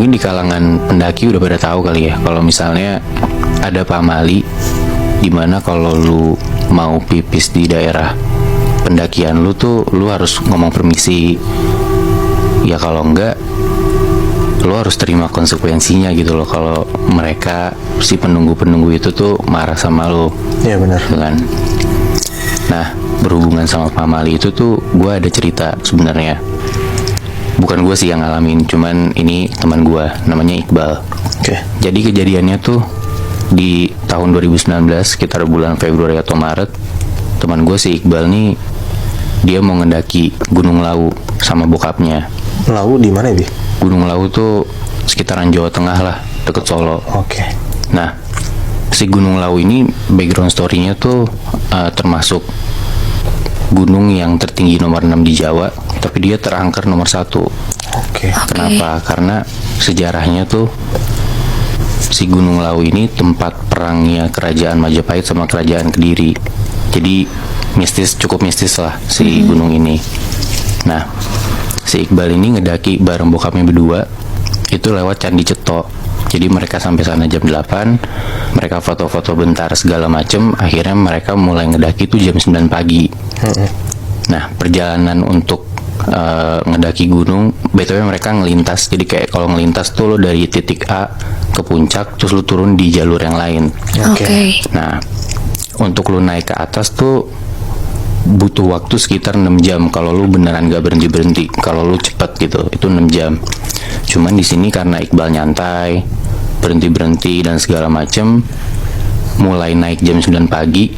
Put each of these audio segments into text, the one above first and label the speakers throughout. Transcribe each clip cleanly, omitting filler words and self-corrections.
Speaker 1: mungkin di kalangan pendaki udah pada tahu kali ya, kalau misalnya ada pamali, dimana kalau lu mau pipis di daerah pendakian lu tuh lu harus ngomong permisi. Ya kalau enggak, lu harus terima konsekuensinya gitu loh, kalau mereka si penunggu-penunggu itu tuh marah sama lu.
Speaker 2: Iya benar.
Speaker 1: Kan. Nah, berhubungan sama pamali itu tuh gue ada cerita sebenarnya. Bukan gue sih yang ngalamin, cuman ini teman gue, namanya Iqbal.
Speaker 2: Oke.
Speaker 1: Jadi kejadiannya tuh di tahun 2019, sekitar bulan Februari atau Maret. Teman gue si Iqbal nih, dia mau ngendaki Gunung Lawu sama bokapnya.
Speaker 2: Lawu di mana, Bi?
Speaker 1: Gunung Lawu tuh sekitaran Jawa Tengah lah, deket Solo.
Speaker 2: Oke.
Speaker 1: Nah, si Gunung Lawu ini background story-nya tuh termasuk gunung yang tertinggi nomor 6 di Jawa, tapi dia terangker nomor 1.
Speaker 2: Oke.
Speaker 1: Kenapa? Karena sejarahnya tuh si Gunung Lawu ini tempat perangnya kerajaan Majapahit sama kerajaan Kediri. Jadi mistis, cukup mistis lah si gunung ini. Nah, si Iqbal ini ngedaki bareng bokapnya berdua, itu lewat Candi Ceto. Jadi mereka sampai sana jam 8, mereka foto-foto bentar segala macem, akhirnya mereka mulai ngedaki itu jam 9 pagi. Nah, perjalanan untuk ngedaki gunung, BTW mereka ngelintas, jadi kayak kalau ngelintas tuh lo dari titik A ke puncak, terus lo turun di jalur yang lain.
Speaker 3: Oke.
Speaker 1: Nah, untuk lo naik ke atas tuh butuh waktu sekitar 6 jam kalau lu beneran gak berhenti-berhenti. Kalau lu cepet gitu, itu 6 jam. Cuman di sini karena Iqbal nyantai, berhenti-berhenti dan segala macem, mulai naik jam 9 pagi,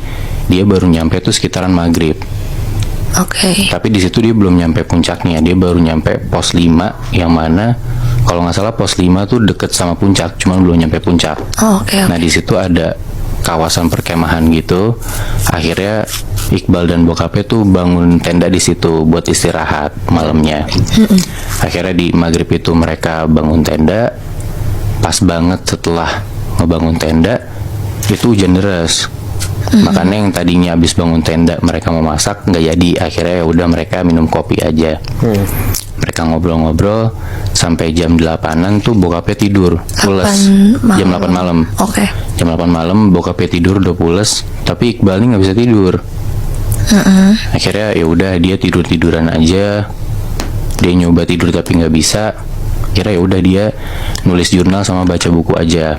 Speaker 1: dia baru nyampe tuh sekitaran maghrib.
Speaker 3: Oke.
Speaker 1: Tapi di situ dia belum nyampe puncaknya, dia baru nyampe pos 5, yang mana kalau nggak salah pos 5 tuh deket sama puncak, cuman belum nyampe puncak.
Speaker 3: Oke.
Speaker 1: Nah, di situ ada kawasan perkemahan gitu. Akhirnya Iqbal dan bokapnya tuh bangun tenda di situ buat istirahat malamnya. Akhirnya di maghrib itu mereka bangun tenda. Pas banget setelah ngebangun tenda itu hujan deras. Makanya yang tadinya habis bangun tenda mereka mau masak nggak jadi. Akhirnya ya udah mereka minum kopi aja. Mereka ngobrol-ngobrol sampai jam 8-an tuh bokapnya tidur pules. Jam 8 malam.
Speaker 3: Oke.
Speaker 1: Jam 8 malam bokapnya tidur udah pules, tapi Iqbal nih nggak bisa tidur. Akhirnya ya udah dia tiduran aja. Dia nyoba tidur tapi nggak bisa. Akhirnya ya udah dia nulis jurnal sama baca buku aja.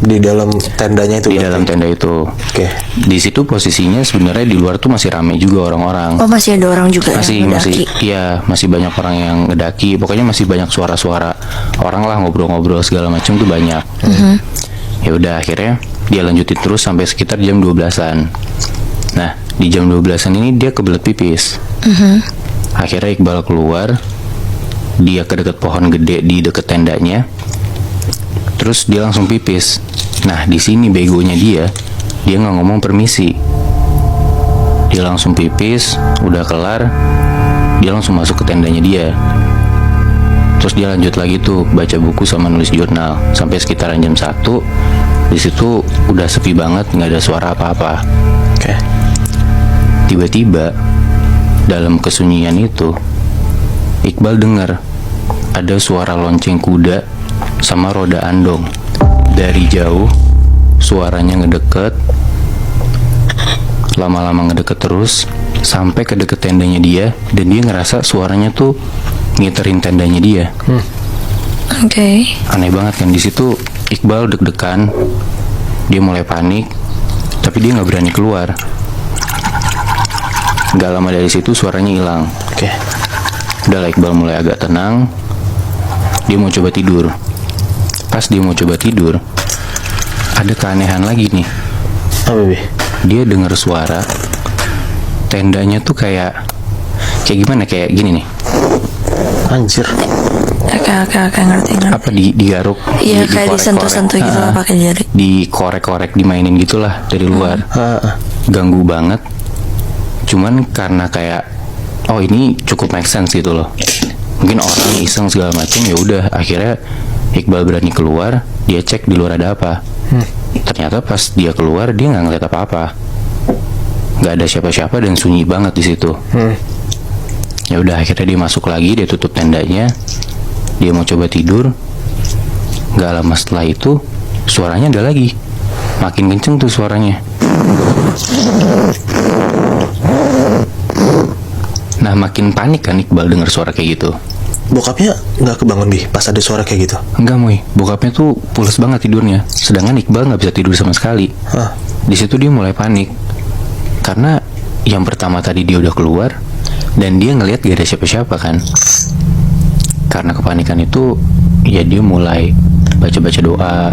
Speaker 2: Di dalam tendanya itu.
Speaker 1: Di dalam tenda itu.
Speaker 2: Oke.
Speaker 1: Di situ posisinya sebenarnya di luar tuh masih rame juga orang-orang.
Speaker 3: Oh, masih ada orang juga yang ngedaki?
Speaker 1: Iya, masih banyak orang yang ngedaki. Pokoknya masih banyak suara-suara orang lah, ngobrol-ngobrol segala macam tuh banyak. Ya udah akhirnya dia lanjutin terus sampai sekitar jam 12-an. Nah, di jam 12-an ini dia kebelet pipis. Akhirnya Iqbal keluar, dia ke dekat pohon gede di dekat tendanya, terus dia langsung pipis. Nah, di sini begonya dia nggak ngomong permisi. Dia langsung pipis, udah kelar, dia langsung masuk ke tendanya dia. Terus dia lanjut lagi tuh baca buku sama nulis jurnal sampai sekitaran jam 1. Di situ udah sepi banget, nggak ada suara apa-apa.
Speaker 2: Oke.
Speaker 1: Tiba-tiba dalam kesunyian itu Iqbal dengar ada suara lonceng kuda sama roda andong. Dari jauh suaranya ngedeket, lama-lama ngedeket terus sampai ke deket tendanya dia, dan dia ngerasa suaranya tuh ngiterin tendanya dia.
Speaker 3: Oke.
Speaker 1: Aneh banget kan. Di situ Iqbal deg-degan, dia mulai panik, tapi dia nggak berani keluar. Gak lama dari situ suaranya hilang.
Speaker 2: Oke.
Speaker 1: Udah Iqbal mulai agak tenang. Dia mau coba tidur. Pas dia mau coba tidur, ada keanehan lagi nih.
Speaker 2: Apa, Bi?
Speaker 1: Dia dengar suara tendanya tuh kayak gimana, kayak gini nih.
Speaker 2: Anjir.
Speaker 3: Oke, ngerti.
Speaker 1: Apa digaruk?
Speaker 3: Iya, kayak disentuh-sentuh gitu lah pakai jari.
Speaker 1: Dikorek-korek, dimainin gitulah dari luar. Ganggu banget. Cuman karena kayak ini cukup make sense gitu loh. Mungkin orang iseng segala macam, ya udah akhirnya Iqbal berani keluar, dia cek di luar ada apa. Ternyata pas dia keluar dia nggak ngeliat apa-apa, nggak ada siapa-siapa dan sunyi banget di situ. Ya udah akhirnya dia masuk lagi, dia tutup tendanya, dia mau coba tidur. Gak lama setelah itu suaranya ada lagi. Makin kenceng tuh suaranya. Nah makin panik kan Iqbal dengar suara kayak gitu.
Speaker 2: Bokapnya nggak kebangun Bi pas ada suara kayak gitu?
Speaker 1: Enggak Moy, bokapnya tuh pules banget tidurnya. Sedangkan Iqbal nggak bisa tidur sama sekali.
Speaker 2: Hah?
Speaker 1: Di situ dia mulai panik. Karena yang pertama tadi dia udah keluar dan dia ngelihat gak ada siapa-siapa kan. Karena kepanikan itu ya dia mulai baca-baca doa,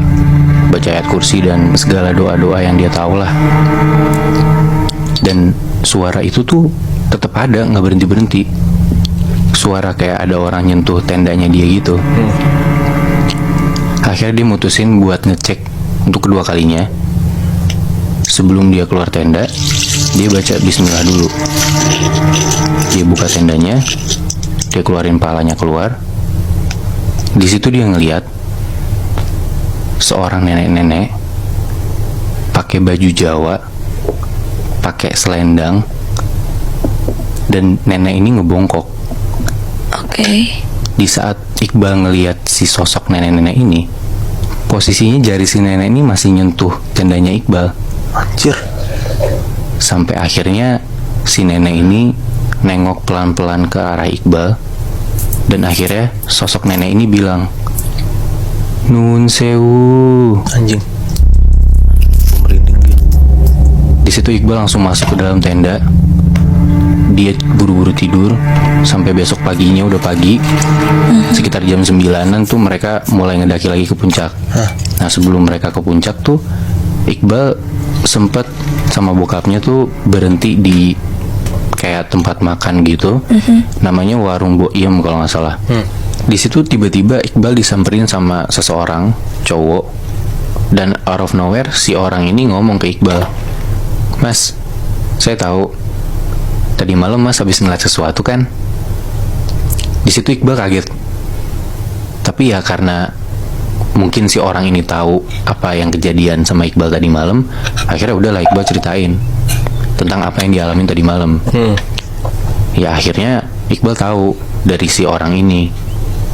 Speaker 1: baca ayat kursi dan segala doa-doa yang dia tahu lah. Dan suara itu tuh tetap ada, nggak berhenti-berhenti. Suara kayak ada orang nyentuh tendanya dia gitu. Akhirnya dia mutusin buat ngecek untuk kedua kalinya. Sebelum dia keluar tenda, dia baca bismillah dulu. Dia buka tendanya, dia keluarin palanya keluar. Di situ dia ngeliat seorang nenek-nenek pakai baju Jawa, pakai selendang, dan nenek ini ngebongkok.
Speaker 3: Oke.
Speaker 1: Di saat Iqbal ngeliat si sosok nenek-nenek ini, posisinya jari si nenek ini masih nyentuh tendanya Iqbal.
Speaker 2: Anjir.
Speaker 1: Sampai akhirnya si nenek ini nengok pelan-pelan ke arah Iqbal. Dan akhirnya sosok nenek ini bilang, "Nun sewu."
Speaker 2: Anjing. Merinding gitu.
Speaker 1: Di situ Iqbal langsung masuk ke dalam tenda. Dia buru-buru tidur sampai besok paginya udah pagi. Sekitar jam 9-an tuh mereka mulai ngedaki lagi ke puncak. Nah sebelum mereka ke puncak tuh Iqbal sempet sama bokapnya tuh berhenti di kayak tempat makan gitu. Namanya warung Boiem kalau nggak salah. Di situ tiba-tiba Iqbal disamperin sama seseorang cowok. Dan out of nowhere si orang ini ngomong ke Iqbal, "Mas, saya tahu tadi malam Mas habis ngeliat sesuatu kan?" Di situ Iqbal kaget. Tapi ya karena mungkin si orang ini tahu apa yang kejadian sama Iqbal tadi malam, akhirnya udahlah Iqbal ceritain tentang apa yang dialamin tadi malam. Ya akhirnya Iqbal tahu dari si orang ini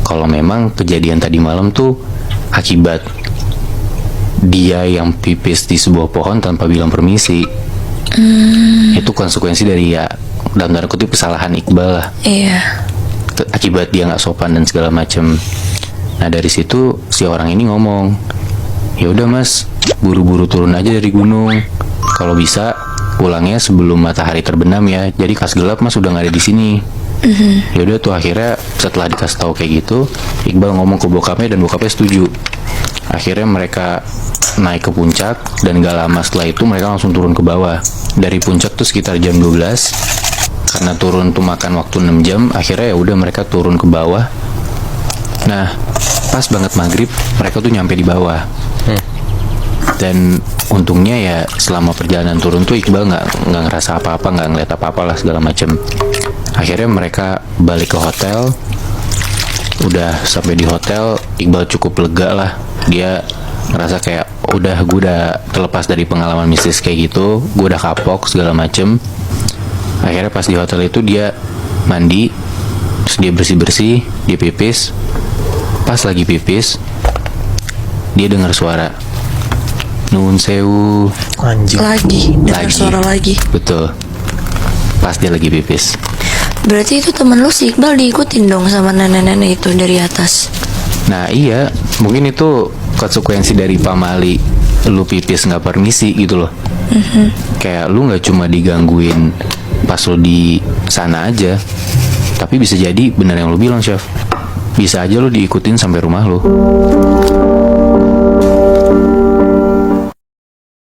Speaker 1: kalau memang kejadian tadi malam tuh akibat dia yang pipis di sebuah pohon tanpa bilang permisi. Itu konsekuensi dari ya dalam tanda kutip kesalahan Iqbal lah.
Speaker 3: Iya.
Speaker 1: Akibat dia nggak sopan dan segala macem. Nah dari situ si orang ini ngomong, "Ya udah Mas, buru-buru turun aja dari gunung. Kalau bisa pulangnya sebelum matahari terbenam ya. Jadi pas gelap Mas udah nggak ada di sini." Ya udah tuh akhirnya setelah dikasih tahu kayak gitu, Iqbal ngomong ke bokapnya dan bokapnya setuju. Akhirnya mereka naik ke puncak dan gak lama setelah itu mereka langsung turun ke bawah. Dari puncak tuh sekitar jam 12. Karena turun tuh makan waktu 6 jam, akhirnya ya udah mereka turun ke bawah. Nah, pas banget maghrib mereka tuh nyampe di bawah. Dan untungnya ya selama perjalanan turun tuh Iqbal nggak ngerasa apa-apa, nggak ngeliat apa-apa lah segala macem. Akhirnya mereka balik ke hotel. Udah sampai di hotel, Iqbal cukup lega lah. Dia ngerasa kayak gue udah terlepas dari pengalaman mistis kayak gitu, gue udah kapok segala macem. Akhirnya pas di hotel itu dia mandi, terus dia bersih-bersih, dia pipis. Pas lagi pipis, dia dengar suara, "Nun sewu."
Speaker 2: Anjing.
Speaker 3: Lagi dengar suara lagi.
Speaker 1: Betul. Pas dia lagi pipis.
Speaker 3: Berarti itu temen lu si Iqbal diikutin dong sama nenek-nenek itu dari atas.
Speaker 1: Nah iya, mungkin itu konsekuensi dari pamali lu pipis nggak permisi gitu loh. Kayak lu nggak cuma digangguin pas lu di sana aja, tapi bisa jadi benar yang lu bilang, Chef. Bisa aja lu diikutin sampai rumah lu.